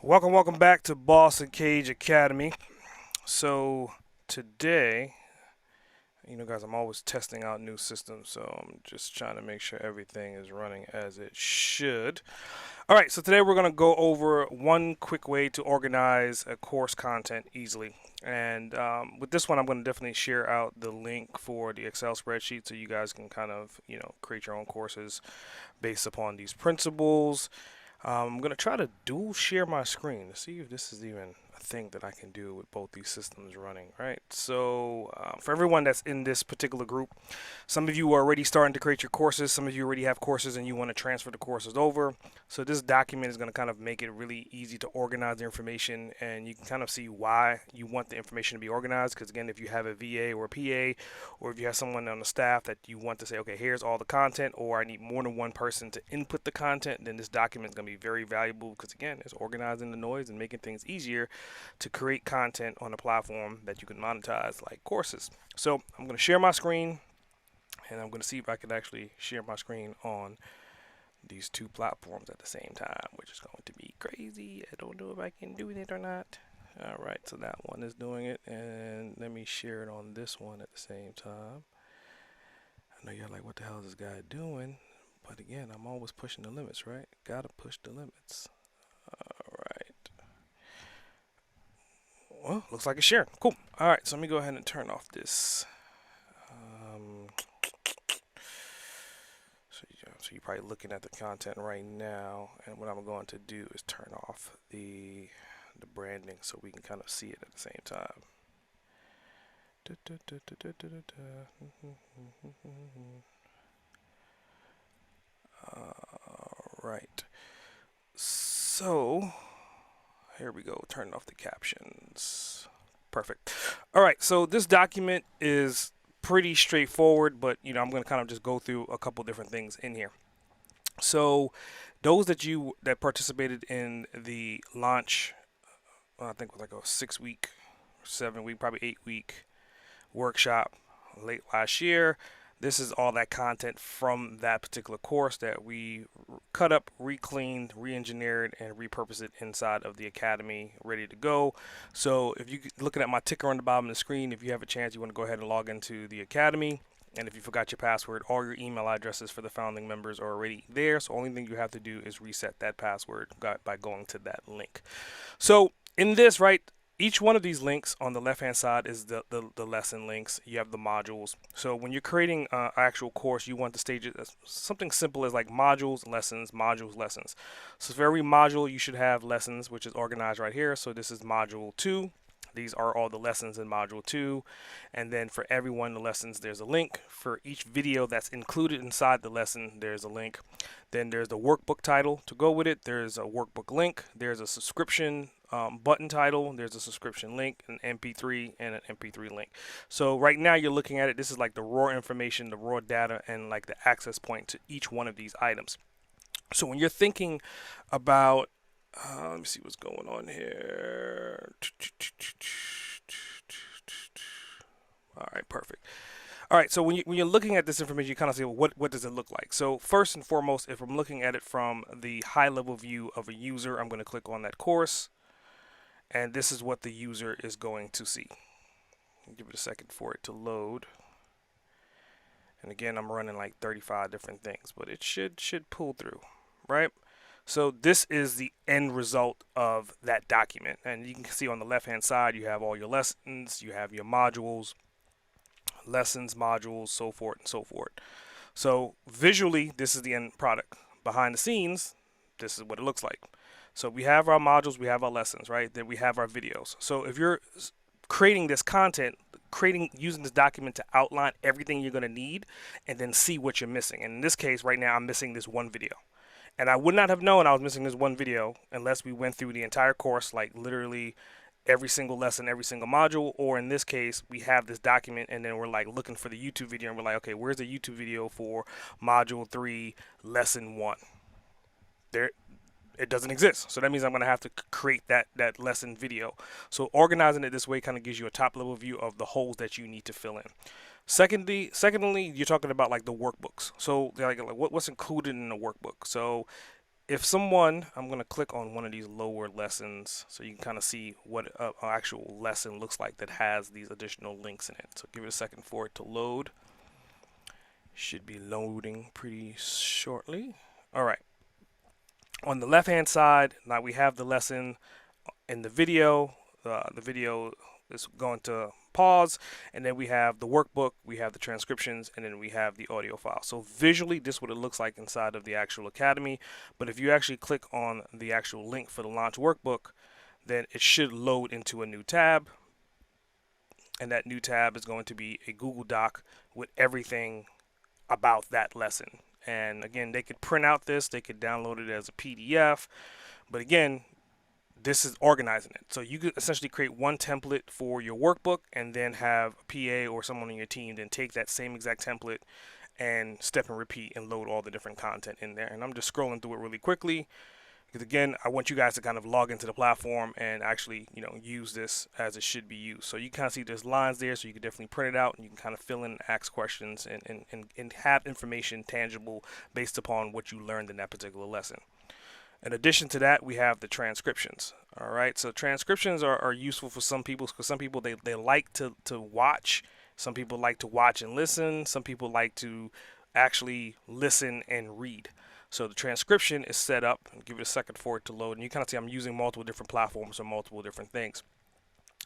Welcome back to Boss and Cage Academy. So today, guys, I'm always testing out new systems, so I'm just trying to make sure everything is running as it should. All right, so today we're going to go over one quick way to organize a course content easily. And with this one, I'm going to definitely share out the link for the Excel spreadsheet so you guys can kind of, create your own courses based upon these principles. I'm going to try to dual share my screen to see if this is even a thing that I can do with both these systems running, right? So for everyone that's in this particular group, some of you are already starting to create your courses. Some of you already have courses and you want to transfer the courses over. So this document is going to kind of make it really easy to organize the information, and you can kind of see why you want the information to be organized. Because again, if you have a VA or a PA, or if you have someone on the staff that you want to say, okay, here's all the content, or I need more than one person to input the content, then this document is going to be very valuable because again, it's organizing the noise and making things easier to create content on a platform that you can monetize like courses. So I'm going to share my screen, and I'm going to see if I can actually share my screen on these two platforms at the same time, which is going to be crazy. I don't know if I can do it or not. All right, so that one is doing it, and let me share it on this one at the same time. I know you're like, what the hell is this guy doing? But again, I'm always pushing the limits, right? Gotta push the limits. All right. Well, looks like it's sharing. Cool. All right, so let me go ahead and turn off this. So you're probably looking at the content right now, and what I'm going to do is turn off the branding so we can kind of see it at the same time. All right. So here we go. Turn off the captions. Perfect. All right. So this document is pretty straightforward, but I'm going to kind of just go through a couple different things in here. So those that participated in the launch, I think it was like a 6 week, 7 week, probably 8 week workshop late last year. This is all that content from that particular course that we cut up, re-cleaned, re-engineered, and repurposed it inside of the academy, ready to go. So if you're looking at my ticker on the bottom of the screen, if you have a chance, you want to go ahead and log into the academy. And if you forgot your password, all your email addresses for the founding members are already there. So only thing you have to do is reset that password by going to that link. So in this, right, each one of these links on the left hand side is the lesson links. You have the modules. So when you're creating an actual course, you want to stage it as something simple as like modules, lessons, modules, lessons. So for every module, you should have lessons, which is organized right here. So this is module 2. These are all the lessons in module 2. And then for every one of the lessons, there's a link. For each video that's included inside the lesson, there's a link. Then there's the workbook title to go with it. There's a workbook link. There's a subscription button title. There's a subscription link, an MP3, and an MP3 link. So right now you're looking at it. This is like the raw information, the raw data, and like the access point to each one of these items. So when you're thinking about let me see what's going on here. All right, perfect. All right, so when you're looking at this information, you kind of say, well, what does it look like? So first and foremost, if I'm looking at it from the high-level view of a user, I'm going to click on that course, and this is what the user is going to see. Give it a second for it to load. And again, I'm running like 35 different things, but it should pull through, right? So this is the end result of that document. And you can see on the left-hand side, you have all your lessons, you have your modules, lessons, modules, so forth and so forth. So visually, this is the end product. Behind the scenes, this is what it looks like. So we have our modules, we have our lessons, right? Then we have our videos. So if you're creating this content, using this document to outline everything you're going to need and then see what you're missing. And in this case, right now, I'm missing this one video. And I would not have known I was missing this one video unless we went through the entire course, like literally every single lesson, every single module, or in this case, we have this document and then we're like looking for the YouTube video and we're like, okay, where's the YouTube video for module 3, lesson 1? There, it doesnnly exist. So that means I'm going to have to create that lesson video. So organizing it this way kind of gives you a top level view of the holes that you need to fill in. Secondly, you're talking about like the workbooks. So like what's included in the workbook. So if someone, I'm going to click on one of these lower lessons so you can kind of see what an actual lesson looks like that has these additional links in it. So give it a second for it to load. Should be loading pretty shortly. All right. On the left hand side, now we have the lesson in the video. The video is going to pause, and then we have the workbook, we have the transcriptions, and then we have the audio file. So visually, this is what it looks like inside of the actual academy. But if you actually click on the actual link for the launch workbook, then it should load into a new tab, and that new tab is going to be a Google Doc with everything about that lesson. And again, they could print out this, they could download it as a PDF, but again, this is organizing it. So you could essentially create one template for your workbook and then have a PA or someone on your team then take that same exact template and step and repeat and load all the different content in there. And I'm just scrolling through it really quickly because again, I want you guys to kind of log into the platform and actually, use this as it should be used. So you kind of see there's lines there, so you can definitely print it out and you can kind of fill in and ask questions and have information tangible based upon what you learned in that particular lesson. In addition to that, we have the transcriptions. All right, so transcriptions are useful for some people because some people they like to watch. Some people like to watch and listen. Some people like to actually listen and read. So the transcription is set up. I'll give it a second for it to load, and you kind of see I'm using multiple different platforms for multiple different things.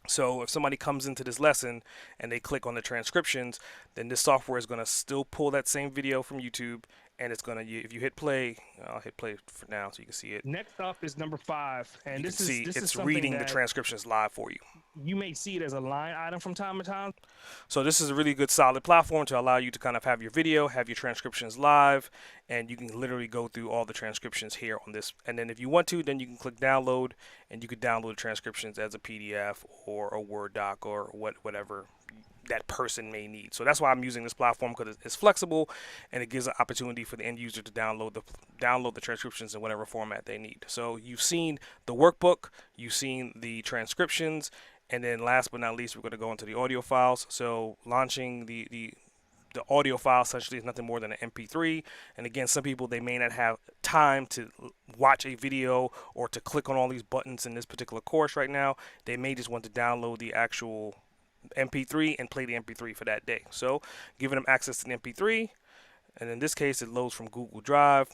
So if somebody comes into this lesson and they click on the transcriptions, then this software is going to still pull that same video from YouTube, and it's going to, if you hit play, I'll hit play for now so you can see it. Next up is number 5, and You this can see is it's something reading the that transcriptions live for you. you may see it as a line item from time to time. So this is a really good solid platform to allow you to kind of have your video, have your transcriptions live, and you can literally go through all the transcriptions here on this. And then if you want to, then you can click download, and you could download the transcriptions as a PDF or a Word doc or whatever that person may need. So that's why I'm using this platform, because it's flexible and it gives an opportunity for the end user to download the transcriptions in whatever format they need. So you've seen the workbook, you've seen the transcriptions, and then last but not least, we're going to go into the audio files. So launching the audio file essentially is nothing more than an MP3. And again, some people, they may not have time to watch a video or to click on all these buttons in this particular course right now. They may just want to download the actual MP3 and play the MP3 for that day. So giving them access to the MP3, and in this case it loads from Google Drive.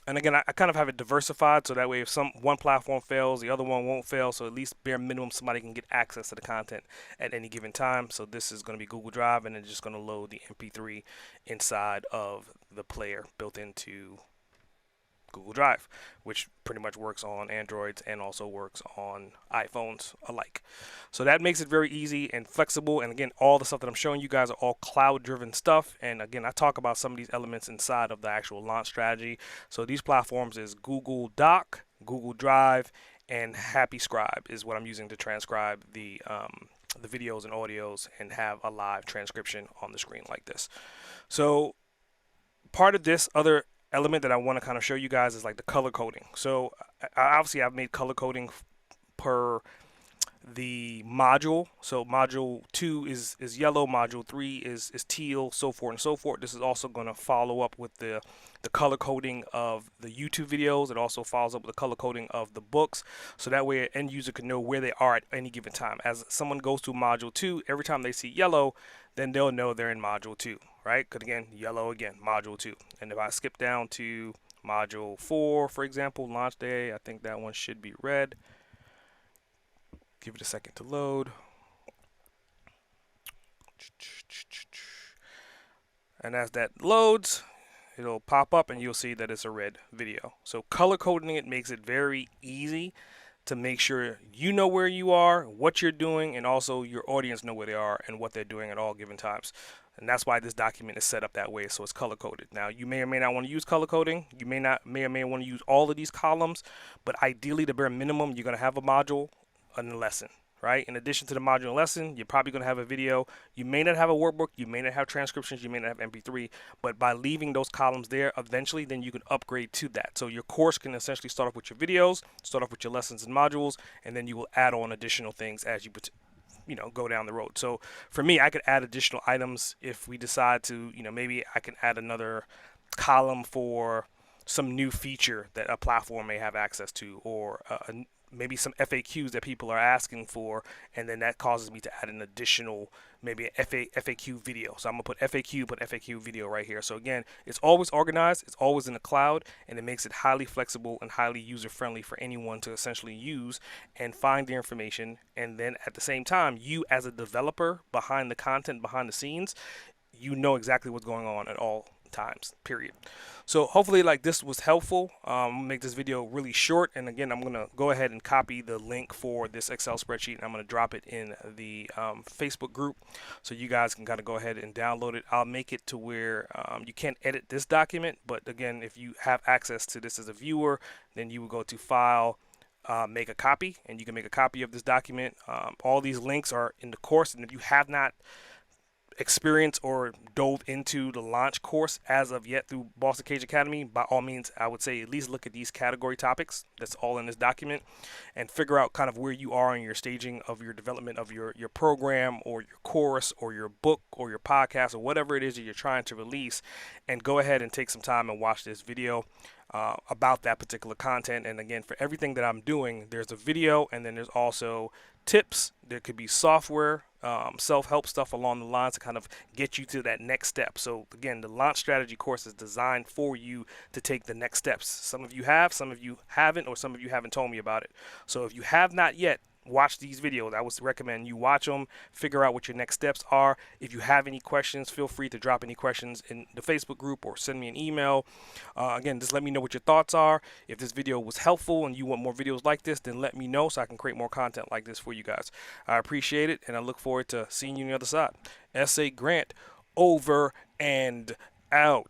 And again, I kind of have it diversified so that way if one platform fails, the other one won't fail. So at least bare minimum somebody can get access to the content at any given time. So this is going to be Google Drive, and it's just going to load the MP3 inside of the player built into Google Drive, which pretty much works on Androids and also works on iPhones alike. So that makes it very easy and flexible. And again, all the stuff that I'm showing you guys are all cloud-driven stuff. And again, I talk about some of these elements inside of the actual launch strategy. So these platforms is Google Doc, Google Drive, and Happy Scribe is what I'm using to transcribe the videos and audios and have a live transcription on the screen like this. So part of this other element that I want to kind of show you guys is like the color coding. So obviously I've made color coding per the module. So module 2 is yellow, module 3 is teal, so forth and so forth. This is also going to follow up with the color coding of the YouTube videos. It also follows up with the color coding of the books, so that way an end user can know where they are at any given time. As someone goes through module 2, every time they see yellow, then they'll know they're in module 2, right? Because again, yellow again, module 2. And if I skip down to module 4, for example, launch day, I think that one should be red. Give it a second to load. And as that loads, it'll pop up and you'll see that it's a red video. So color coding it makes it very easy to make sure you know where you are, what you're doing, and also your audience know where they are and what they're doing at all given times. And that's why this document is set up that way, so it's color coded. Now, you may or may not want to use color coding. You may or may want to use all of these columns, but ideally, the bare minimum, you're going to have a module and a lesson, right? In addition to the module and lesson, you're probably going to have a video. You may not have a workbook. You may not have transcriptions. You may not have MP3. But by leaving those columns there, eventually, then you can upgrade to that. So your course can essentially start off with your videos, start off with your lessons and modules, and then you will add on additional things as you go down the road. So for me, I could add additional items if we decide to, maybe I can add another column for some new feature that a platform may have access to, or maybe some FAQs that people are asking for, and then that causes me to add an additional maybe an FAQ video. So I'm gonna put FAQ video right here. So again, it's always organized, it's always in the cloud, and it makes it highly flexible and highly user friendly for anyone to essentially use and find the information. And then at the same time, you as a developer behind the content, behind the scenes, you know exactly what's going on at all times, period. So hopefully like this was helpful. Make this video really short, and again I'm gonna go ahead and copy the link for this Excel spreadsheet, and I'm gonna drop it in the Facebook group so you guys can kind of go ahead and download it. I'll make it to where you can't edit this document, but again, if you have access to this as a viewer, then you will go to file, make a copy, and you can make a copy of this document. All these links are in the course, and if you have not experience or dove into the launch course as of yet through Boston Cage Academy, by all means I would say at least look at these category topics that's all in this document and figure out kind of where you are in your staging of your development of your program or your course or your book or your podcast or whatever it is that you're trying to release, and go ahead and take some time and watch this video about that particular content. And again, for everything that I'm doing, there's a video, and then there's also tips. There could be software, self-help stuff along the lines to kind of get you to that next step. So again, the launch strategy course is designed for you to take the next steps. Some of you have, some of you haven't, or some of you haven't told me about it. So if you have not yet watch these videos, I would recommend you watch them, figure out what your next steps are. If you have any questions, feel free to drop any questions in the Facebook group or send me an email. Again, just let me know what your thoughts are. If this video was helpful and you want more videos like this, then let me know so I can create more content like this for you guys. I appreciate it, and I look forward to seeing you on the other side. S.A. Grant, over and out.